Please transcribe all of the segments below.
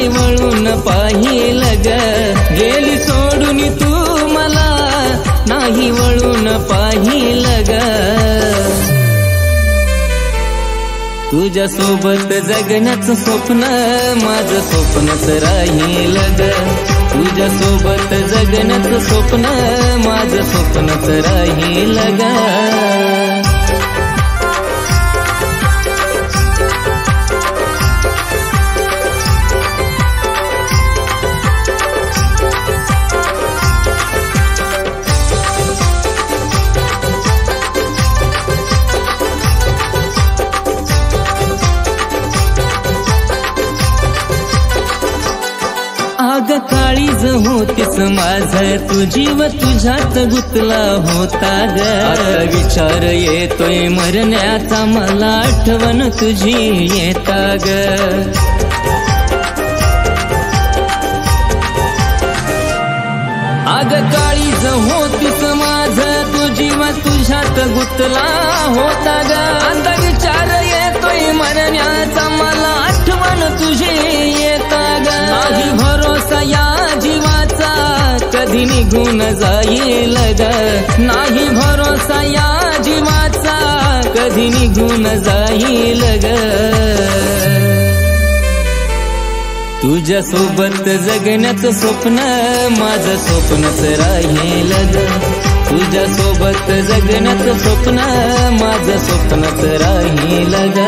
नाही वळून पाहिल ग, गेली सोडून तू मला नाही वळून पाहिल ग. तुझ्या सोबत जगण्याचं स्वप्न माझं स्वप्नच राहील ग, तुझ्या सोबत जगण्याचं स्वप्न माझं स्वप्नच राहील ग. अग काळीज होतीस माझ, तू जीव तुझ्यात गुतला होता ग. आता विचार येतोय मरण्याचा, मला आठवण तुझी येता ग. अग काळीज होतीस माझ, तू जीव तुझ्यात गुतला होता ग. आता विचार येतोय मरण्याचा, मला आठवण तुझी येता ग. नाही भरोसा या जीवाचा, कधी निघून जाईल ग. नाही भरोसा या जीवाचा, कधी निघून जाईल ग. तुझ्या सोबत जगण्याचं स्वप्न माझं स्वप्नच राहील ग, तुझ्या सोबत जगण्याचं स्वप्न माझं स्वप्नच राहील ग.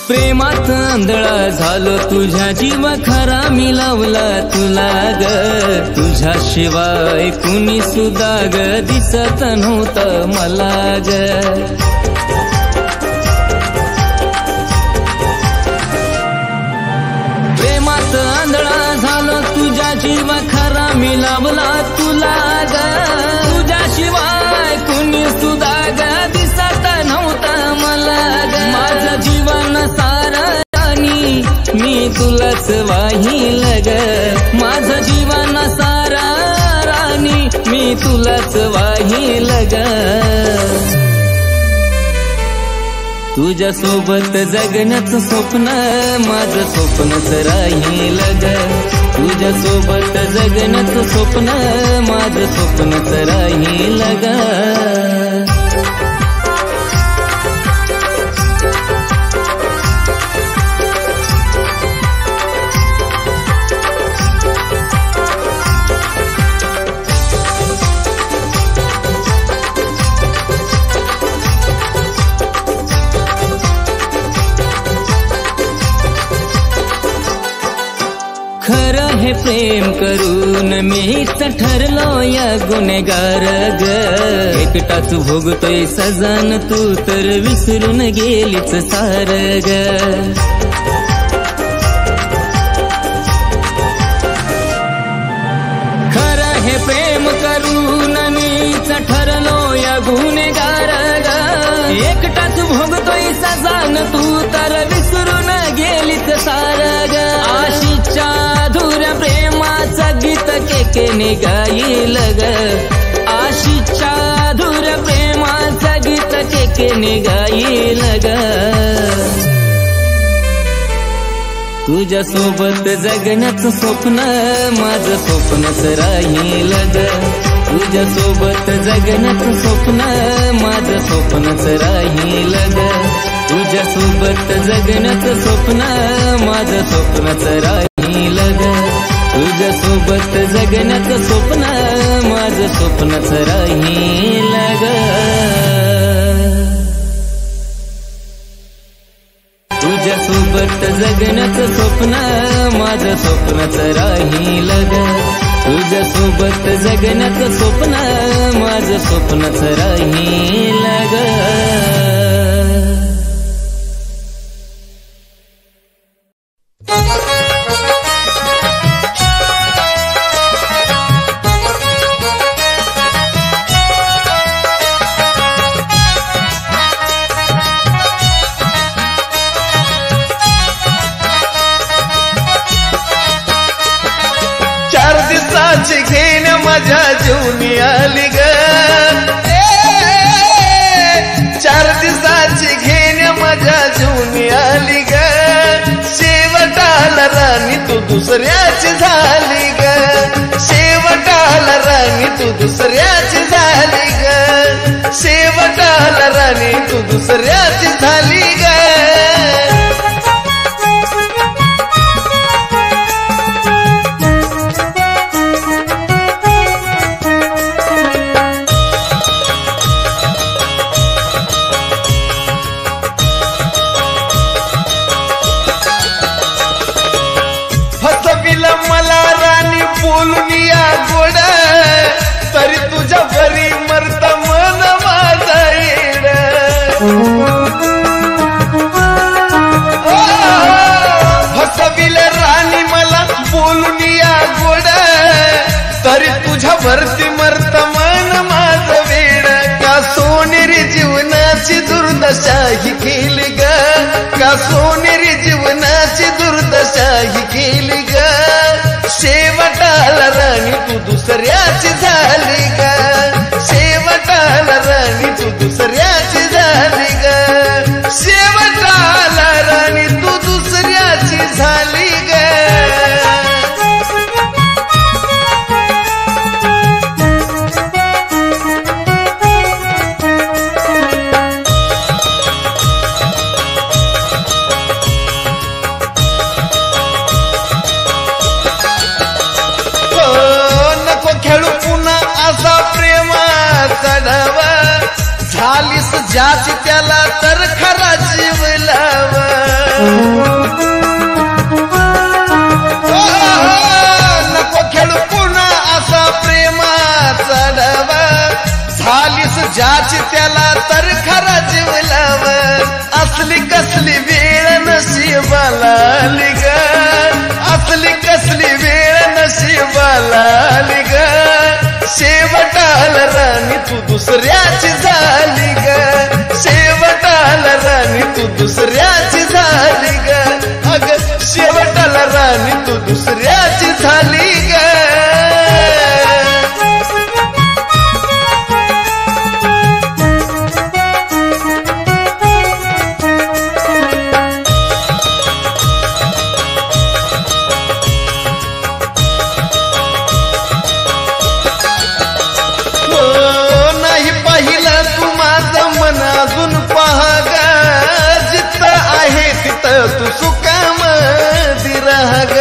प्रेमात आंधळा झालो, तुझ्या जीवा खरा मिळवला तुला ग. तुझ्याशिवाय कुणी सुद्धा ग दिसत नव्हतं मला ग. प्रेमात आंधळा झालो, तुझ्या जीवा खरा मिळवला तुला ग. तुझ्याशिवाय कुणी सुद्धा ग दिसत नव्हतं मला ग. माझं जीवन सारा राणी मी तुलाच वाहील ग, माझं जीवन सारा राणी मी तुलाच वाहील ग. तुझ्या सोबत जगण्याचं स्वप्न माझं स्वप्नच राहील ग, तुझ्या सोबत जगण्याचं स्वप्न माझं स्वप्नच राहील ग. खरं हे प्रेम करून मीच ठरलो या गुन्हेगार ग. एकटाच भोगतोय सजान, तू तर विसरून गेलीच सार ग. खरं हे प्रेम करून मीच ठरलो या गुन्हेगार ग. एकटाच भोगतोय सजान, तू तर विसरून गेलीच सार ग. आशीच्या प्रेमाचा गीत केकेने गाईल ग, आशीच्या धुर प्रेमाचा गीत केकेने गाईल ग. तुझ्या सोबत जगण्याचं स्वप्न माझं स्वप्नच राहील ग, तुझ्या सोबत जगण्याचं स्वप्न माझं स्वप्नच राहील ग. तुझ्या सोबत जगण्याचं स्वप्न माझं स्वप्नच राहील ग, तुझ्या सोबत जगण्याचं स्वप्न माझं स्वप्नच राहील ग. तुझ्या सोबत जगण्याचं स्वप्न माझं स्वप्नच राहील ग, तुझ्या सोबत जगण्याचं स्वप्न माझं स्वप्नच राहील ग. दिवसाची घेण माझ्या जीवनी आली ग 4 दिवसाची घेण माझ्या जीवनी आली ग शेवटाला राणी तू दुसऱ्याची झाली ग शेवटाला राणी तू दुसऱ्याची झाली ग शेवटाला राणी तू दुसऱ्याची झाली ग मला राणी बोलून या गोड तरी तुझ्या घरी मरत मन माझा येड फसविल राणी मला बोलून या गोड तरी तुझ्या भरती मरत मन माझं वेड का सोनेरी जीवनाची दुर्दशा ही केली ग का सोनेरी जीवनाची दुर्दशा ही केली ग शेवटाला राणी तू दुसऱ्याची झाली ग शेवटाला राणी तू दुसऱ्याची झाली ग शेवटाला राणी तू दुसऱ्याची झाली ग झालीस ज्याची त्याला तर खरा जीव लाव नको खेळू पुन्हा असा प्रेमाचा डाव झालीस ज्याची त्याला तर खरा जीव लाव असली कसली वेळ नशिबाला आली ग असली कसली वेळ नशिबाला आली ग शेवटाला राणी तू दुसऱ्याची झाली ग शेवटाला राणी तू दुसऱ्याची झाली ग अग शेवटाला राणी तू दुसऱ्याची झाली ग तू सुखामधी राह ग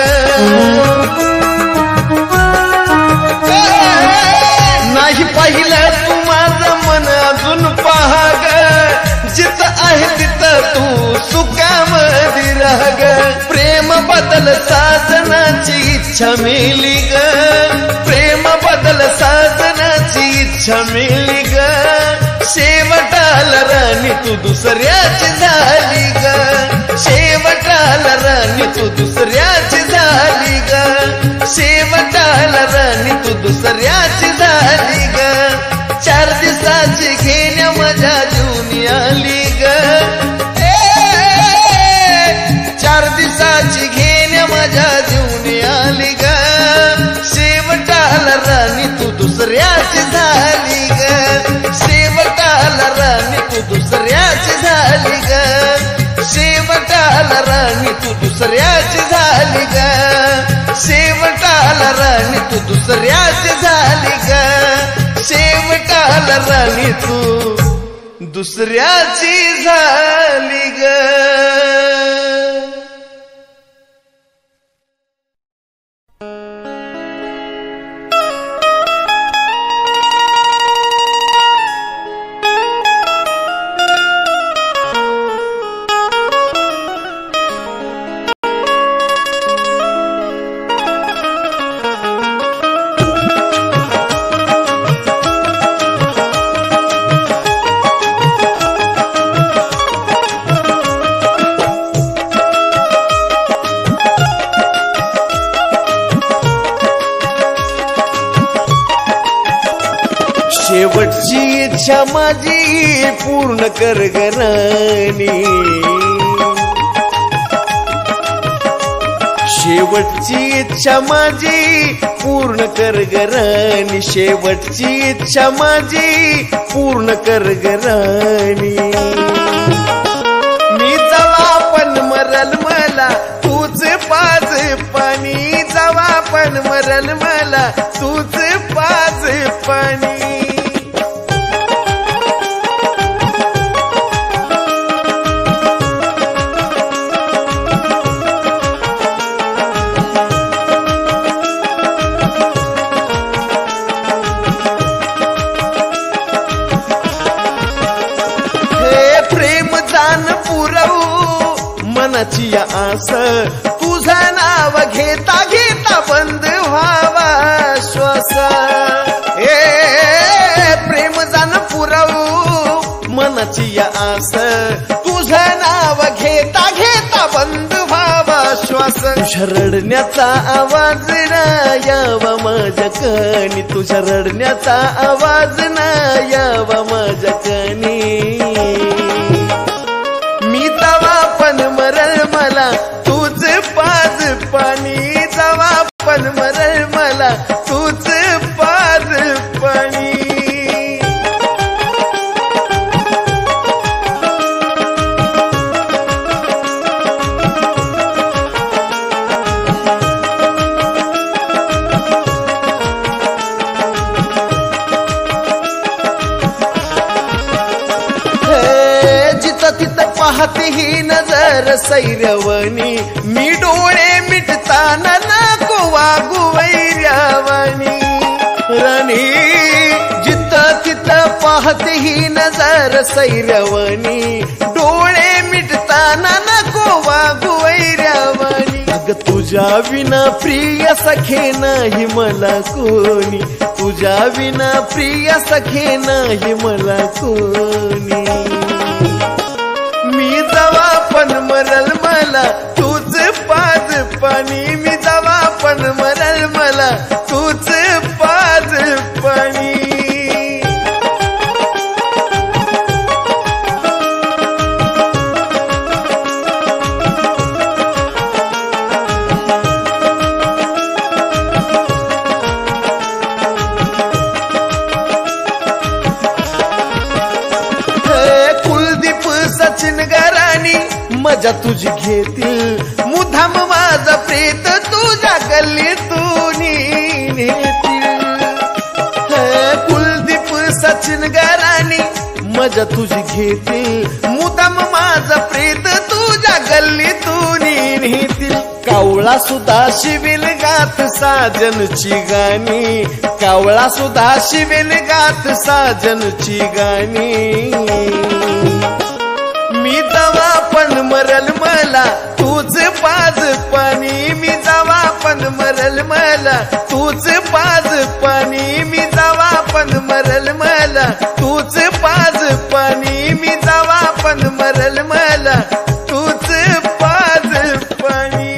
नाही पाहिलं तू माझं मन अजून पहा ग जिथं आहे तिथं तू सुखामधी राह ग प्रेम बदल साजनाची इच्छा मिली ग प्रेम बदल साजनाची इच्छा मिली ग शेवटाला राणी तू दुसऱ्याची झाली ग शेवटाला राणी तू दुसऱ्याची झाली ग शेवटाला राणी तू दुसऱ्याची झाली ग 4 दिवसाची घेण्या माझ्या जीवनी आली ग 4 दिवसाची घेण्या माझ्या जीवनी आली ग शेवटाला राणी तू दुसऱ्याची झाली ग शेवटाला राणी तू दुसऱ्याची झाली ग शेवटाला राणी तू दुसऱ्याची झाली ग शेवटाला राणी तू दुसऱ्याची झाली ग शेवटाला राणी तू दुसऱ्याची झाली ग शेवटची इच्छा माझी पूर्ण कर ग राणी शेवटची इच्छा माझी पूर्ण कर ग राणी, शेवटची इच्छा माझी पूर्ण कर ग राणी. मी जवा पण मरल मला तूच पाज पाणी, जवा पण मरल मला तूच पाज पाणी. मनाची आस तुझं नाव घेता घेता बंद व्हावा श्वास. प्रेम जाण पुरवू मनाची आस तुझं नाव घेता घेता बंद व्हावा श्वास. तुझ्या रडण्याचा आवाज ना यावा माझ्या कानी, तुझ्या रडण्याचा आवाज ना यावा माझ्या कानी. मी तवा पण मरल मला तूच पाज पाणी, तवा पण मरल मला तूच पाज पाणी. पाहते ही नजर सैरवणी, मी डोळे मिटताना नको वागू वैर्यावानी. राणी जिथं तिथं पाहते ही नजर सैरवणी, डोळे मिटताना नको वागू वैर्यावानी. अग तुझ्या विना प्रिय सखे नाही मला कोणी, तुझ्या विना प्रिय सखे नाही मला कोणी. मी जवा पण मरल मला तूच पाज पाणी, मी जवा पण मरल मला तूच पाज पाणी. मजा तुझी घेतील मुधाम माझा प्रेत तुझ्या गल्लीतून नेतील. कुलदीप सचिन गराणी मजा तुझी घेतील मुधाम माझा प्रेत तुझ्या गल्लीतून नेतील. कावळा सुद्धा शिवेल गात साजनची गाणी, कावळा सुद्धा शिवेल गात साजनची गाणी. मी जवा पण मरल मला तूच पाज पाणी, मी जवा पण मरल मला तूच पाज पाणी. मी जवा पण मरल मला तूच पाज पाणी, मी जवा पण मरल मला तूच पाज पाणी.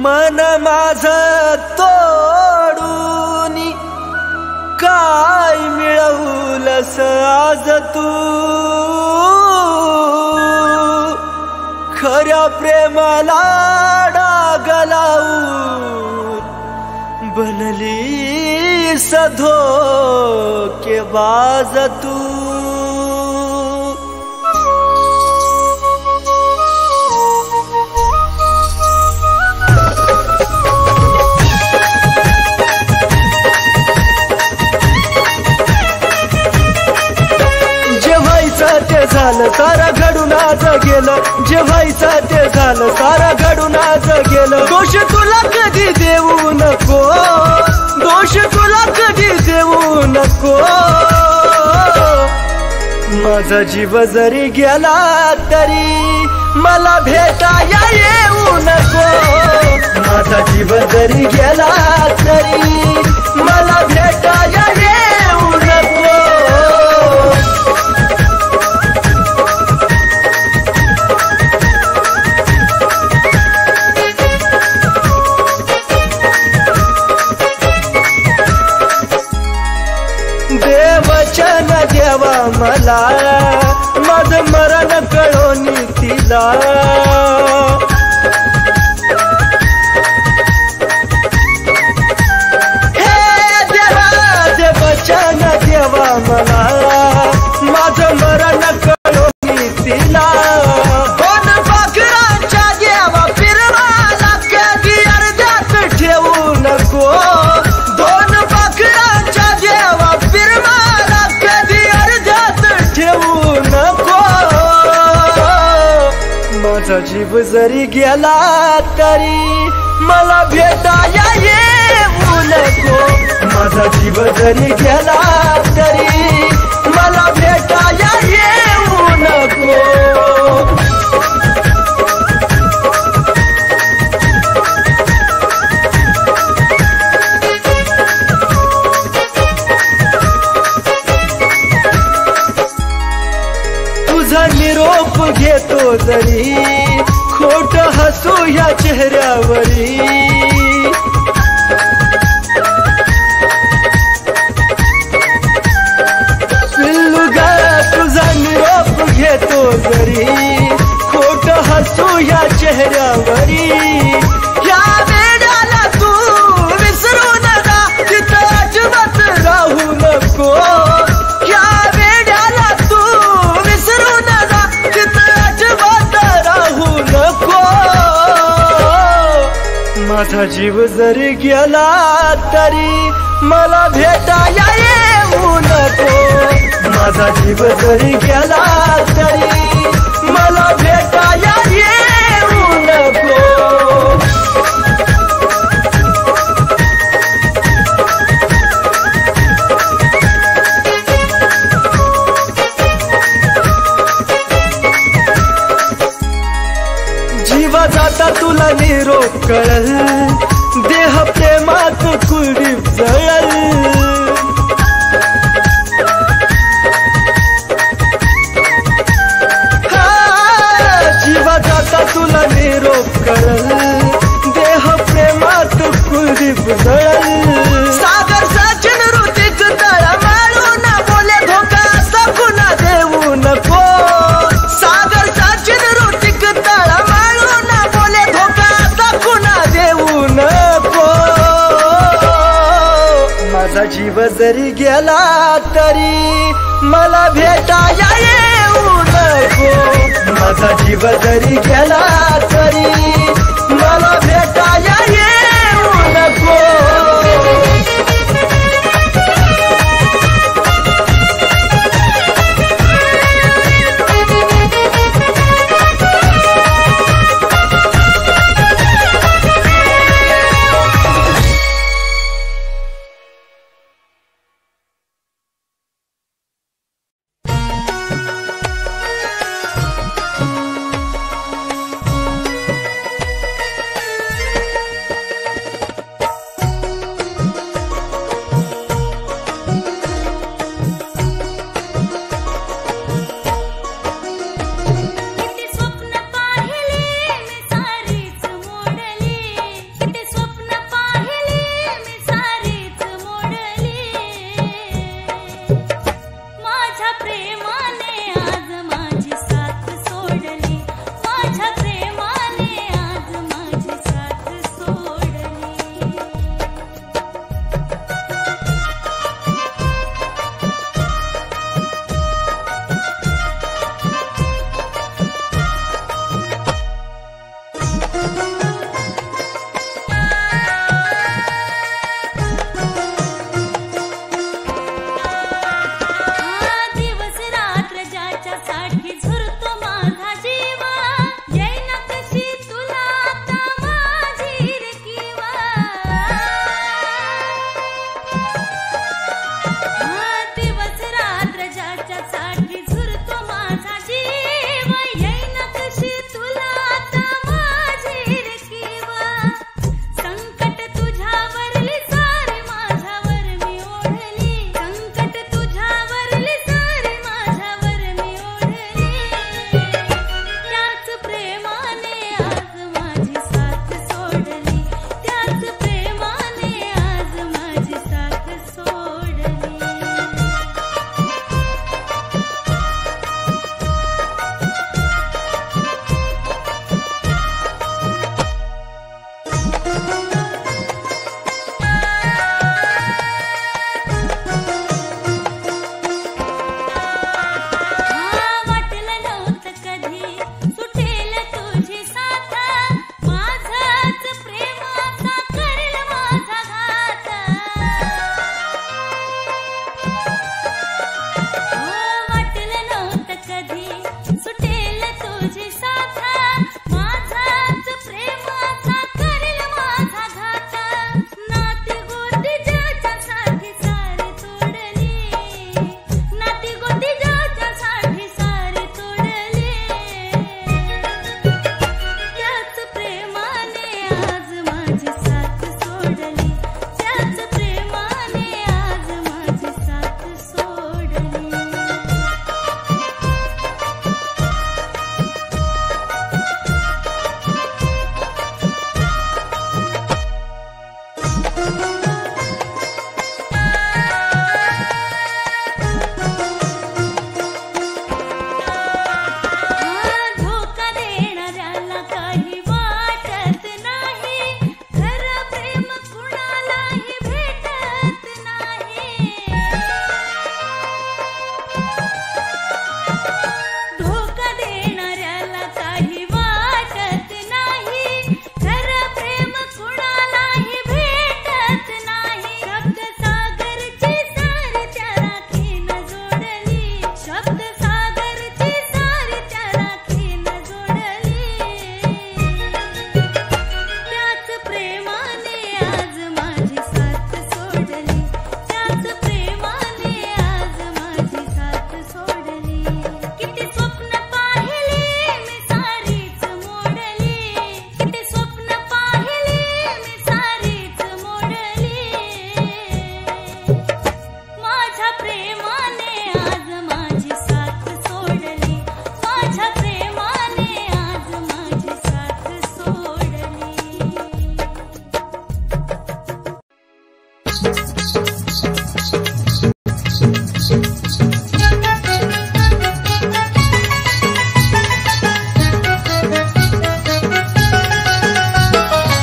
मन माझं तोडून काय मिळवलंस आज तू, खऱ्या प्रेमाला डाग लावून बनलीस धोकेबाज तू. ते झालं सारा घडून आज गेलं, जे व्हायचं ते झालं सारा घडून आज गेलं. दोष तुला कधी देऊ नको, दोष तुला कधी देऊ नको. माझा जीव जरी गेला तरी मला भेटाया येऊ नको, माझा जीव जरी गेला तरी मला भेटाया येऊ नको. मला माझं मरण कळोनी तिला वचन देवा मला माझं मरण कळोनी तिला दोन पाखरांच्या देवा फिरवाला कधी अर्ध्यात ठेवू नको दोन पाखरांच्या देवा फिरवाला कधी अर्ध्यात ठेवू नको माझा जीव जरी गेला तरी मला भेटाया येऊ नको माझा जीव जरी गेला तरी मला भेटाया येऊ नको तुझा निरोप घेतो जरी खोट हसू या चेहऱ्यावरी घेतो जरी खोट हसू या चेहऱ्यावरी या वेळाला तू विसरू नका तिथं अजिबात राहू नको या वेळाला तू विसरू नका तिथं अजिबात राहू नको माझा जीव जरी गेला तरी मला भेटाया येऊ नको माझा जीव जरी गेला तरी मला भेटाया येऊ नको जीवा जाता तुला निरोप कळल देह प्रेमात कुलदीप जळल तुला निरोप करल देह प्रेमात कुलदीप जळल सागर सचिन ऋतिक तळा मारून बोले धोका सकुना देऊ नको सागर सचिन ऋतिक तळा मारून बोले धोका सकुना देऊ नको माझा जीव जरी गेला तरी मला भेटाया येऊ नको माझा जीव जरी गेला तरी मला भेटाया येऊ नको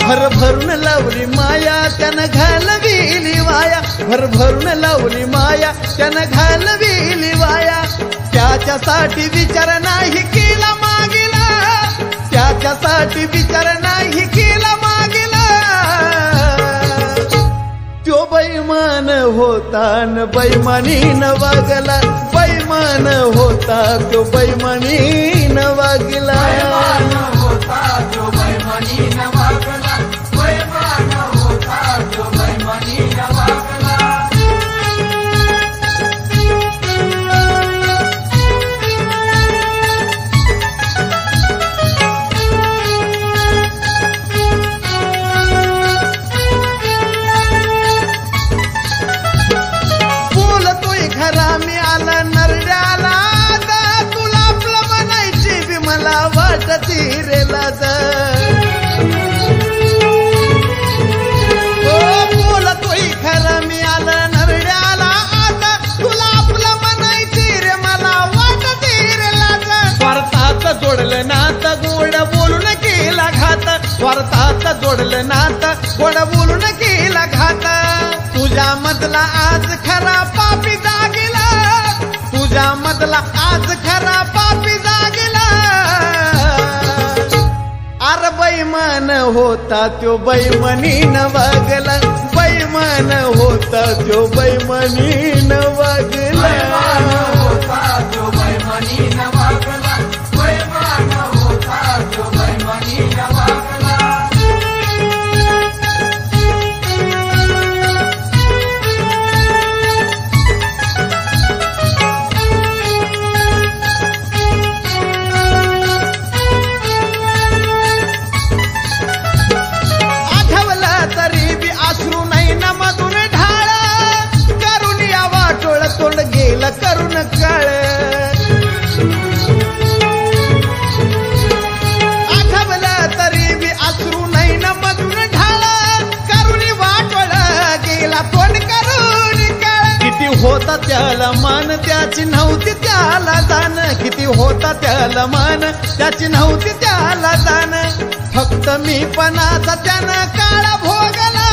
भरभरून लावली माया त्यानं घालविली वाया, भरभरून लावली माया त्यानं घालविली वाया. त्याच्यासाठी विचार नाही केला मागिला, त्याच्यासाठी विचार नाही केला मागिला. त्यो बैमान होता न बैमानीनं वागला, बैमान होता तो बैमानीनं वागला. बोलतोय खरा मी आला नरड्याला आता, तुला आपलं म्हणायची रे मला वाटते रे लाज. स्वार्थात जोडलं नात गोड बोलून केला घात, स्वार्थात जोडलं नात गोड बोलून केला घात. तुझ्या मधला आज खरा पापी जागेला, तुझ्या मधला आज खरा पापी जागेला. अरे बैमान होता त्यो बैमानीनं वागला, बैमान होता त्यो बैमानीनं वागला. करून काळ आठवलं तरी बी अश्रू नाही न मधून ढाळ, करून वाटोळ गेला तोंड करून काळ. किती होता त्याला मान त्याची नव्हती त्याला जाण, किती होता त्याला मान त्याची नव्हती त्याला जाण. फक्त मी पणाचा त्यानं काळा भोगला,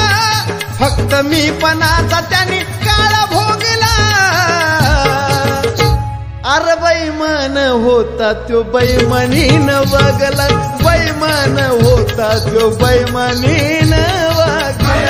फक्त मी पणाचा त्याने काळा भोगला. अरे बैमान होता त्यो बैमानीनं वागला, बैमान होता त्यो बैमानीनं वागला.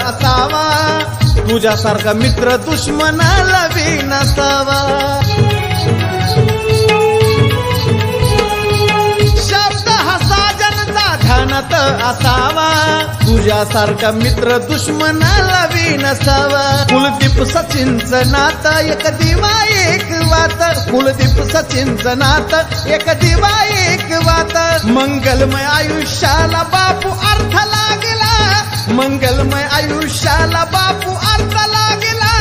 असावा तुझ्यासारखा मित्र दुश्मनाला बी नसावा. शब्द हा साजनचा ध्यानात असावा, तुझ्यासारखा मित्र दुश्मनाला बी नसावा. कुलदीप सचिनचं नातं एक दिवा एक वात, कुलदीप सचिनचं नातं एक दिवा एक वात. मंगलमय आयुष्याला बापू अर्थ लागला, मंगलमय आयुष्याला बापू अर्थ लागला.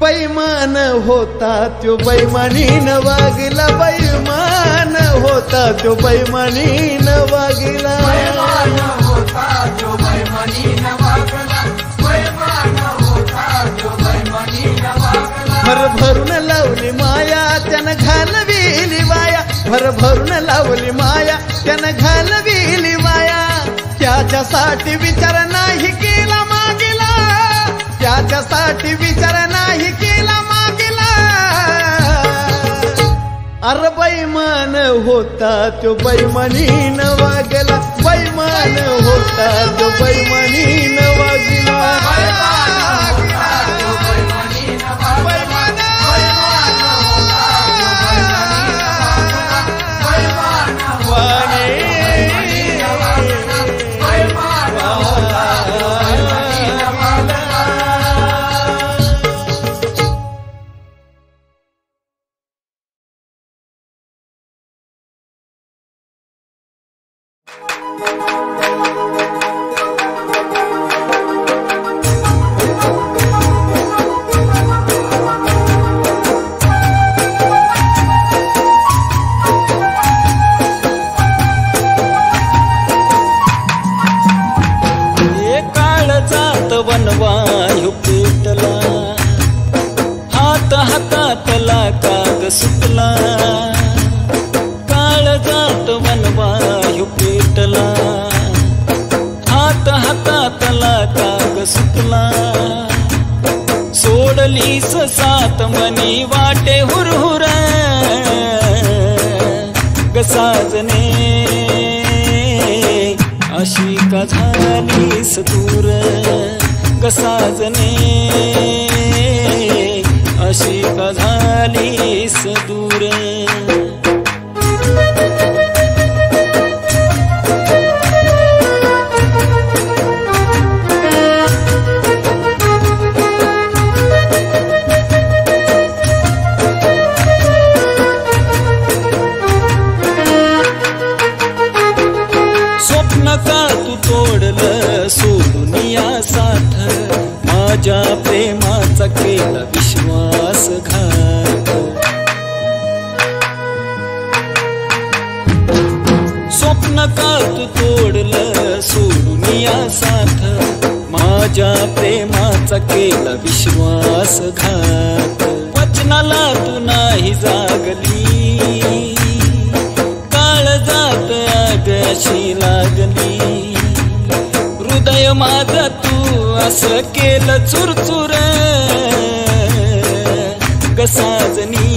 बैमान होता त्यो बैमानीनं वागला, बैमान होता त्यो बैमानीनं वागला. भरभरून लावली माया त्यानं घालविली वाया, भरभरून लावली माया त्यानं घालविली वाया. त्याच्यासाठी विचार नाही केला मागिला, त्याच्यासाठी विचार नाही केला मागिला. अरे बैमान होता त्यो बैमानीनं वागला, बैमान होता त्यो बैमानीनं वागला. सोडलीस सात मनी वाटे हुरहुर ग साजने अशी का झालीस दूर ग साजने अशी का झालीस दूर सोडून या साथ माझ्या प्रेमाचा केला विश्वासघात स्वप्न का तू तोडलं सोडून या साथ माझ्या प्रेमाचा केला विश्वासघात वचनाला तू नाही जागली काळजात आग अशी लागली हृदय माझं तू असं केलं चुरचुर ग साजनी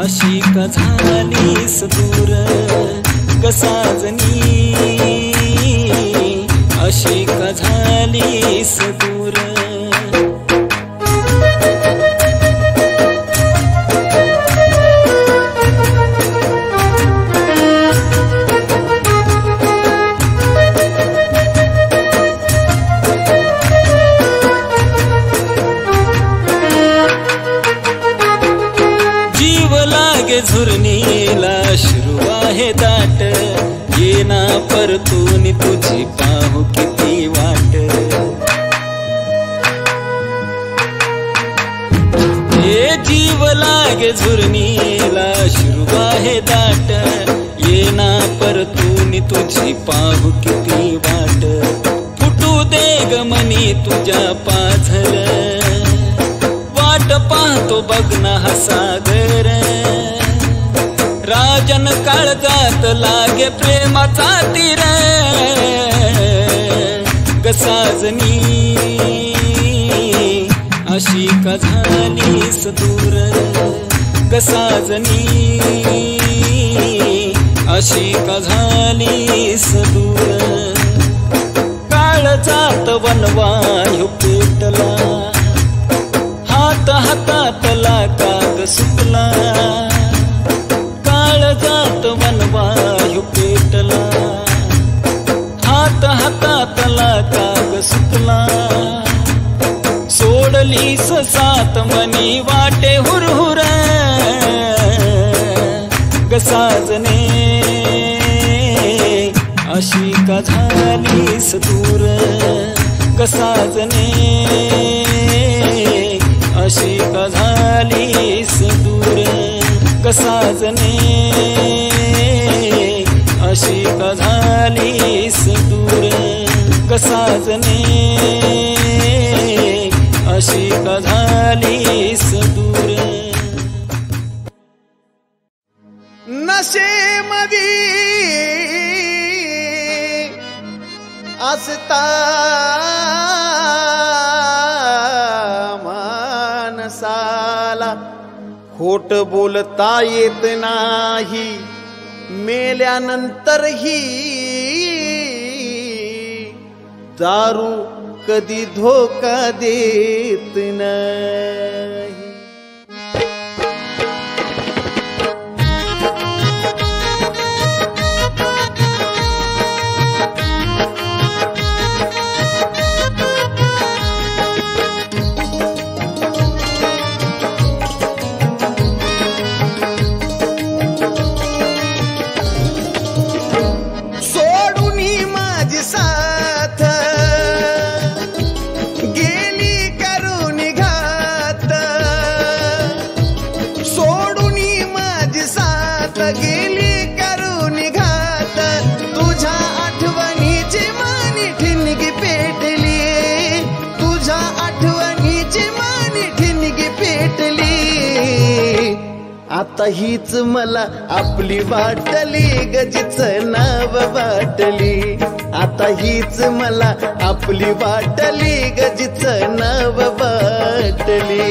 अशी का झालीस दूर ग साजनी अशी का झालीस दूर झुरणीला अश्रू आहे दाट येना परतून तुझी पाहू किती वाट हे जीव लागे झुरणीला अश्रू आहे दाट येना परतून तुझी पाहू किती वाट फुटू दे ग मनी तुझ्या पाझर वाट पाहतो बघ ना हा सागर राजन काळजात लागे प्रेमाचा तीर ग साजनी अशी का झालीस दूर ग साजनी अशी का झालीस दूर काळजात वनवायू पेटला हात हातातला काग सुटला काळजात वनवायू पेटला हात हातातला काग सुटला सोडलीस सात मनी वाटे हुरहुर ग साजने अशी का झालीस दूर ग साजने अशी का झालीस दूर ग साजने अशी का झालीस दूर ग साजने अशी का झालीस दूर नशेमधी असता माणसाला खोट बोलता येत नाही मेल्यानंतरही दारू कधी धोका देत नाही गेली करून घात आता हीच मला आपली वाटली गजीच नाव वाटली आता हीच मला आपली वाटली गजीच नाव वाटली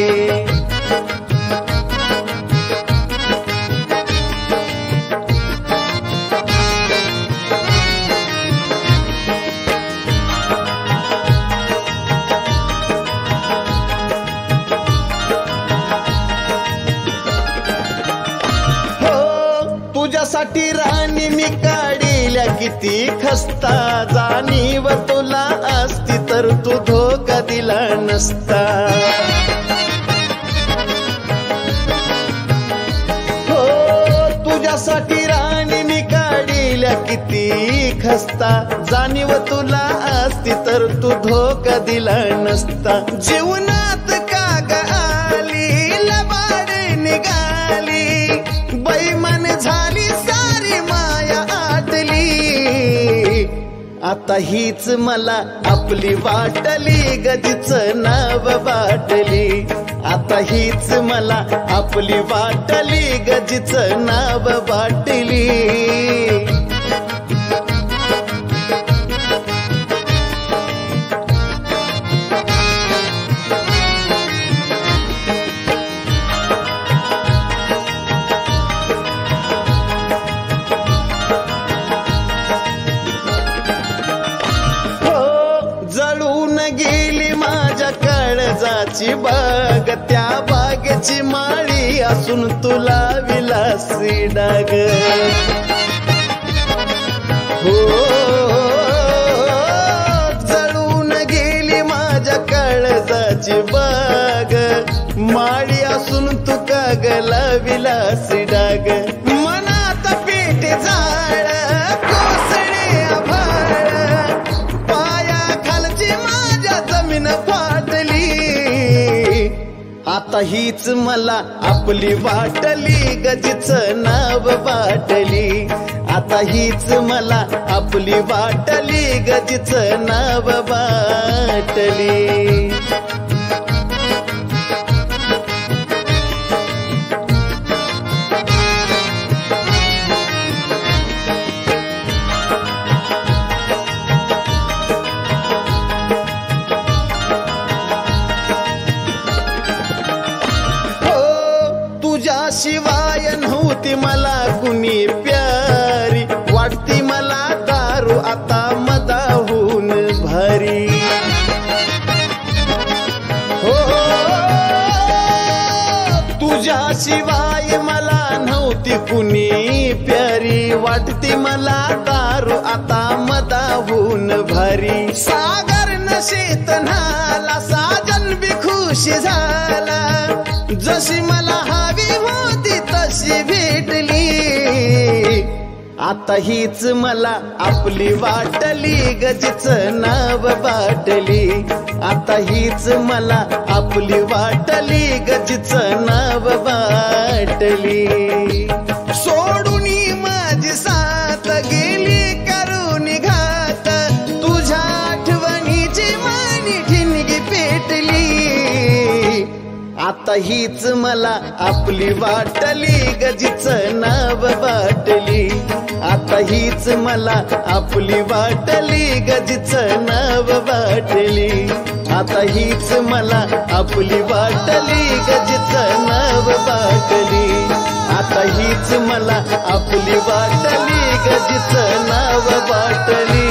तुझ्यासाठी राणी मी काढिल्या किती खस्ता जाणीव तुला असती तर तू धोका दिला नसता हो तुझ्यासाठी राणी मी काढिल्या किती खस्ता जाणीव तुला असती तर तू धोका दिला नसता जीवनात का ग आली लबाड निघाली बैमान झाली सारी माया आटली आता हीच मला आपली वाटली गजीच नाव वाटली आता हीच मला आपली वाटली गजीच नाव वाटली काळजाची बाग त्या बागेची माळी असून तुला विलासी डाग हो जळून गेली माझ्या काळजाची बाग माळी असून तू कागला विलासी डाग मनात पेट जाळ कोसळे आभाळ पाया खालची माझ्या जमीन आता हीच मला आपली वाटली गजीच नाव वाटली आता हीच मला आपली वाटली गजीच नाव वाटली शिवाय नव्हती मला कुणी प्यारी वाटती मला दारू आता मदाहून भारी हो तुझ्या शिवाय मला नव्हती कुणी प्यारी वाटती मला दारू आता मदाहून भारी सागर नशेत न्हाला साजन बी खुश झाला जशी मला हवी होती तशी भेटली आता हीच मला आपली वाटली गजीच नाव वाटली आता हीच मला आपली वाटली गजीच नाव वाटली सोडून माझी साथ गेली करून घात तुझ्या आठवणीची मानी ठिणगी पेटली आता हीच मला आपली वाटली गजीच नाव वाटली आता हीच मला आपली वाटली गजीच नाव वाटली आता हीच मला आपली वाटली गजीच नाव वाटली आता हीच मला आपली वाटली गजीच नाव वाटली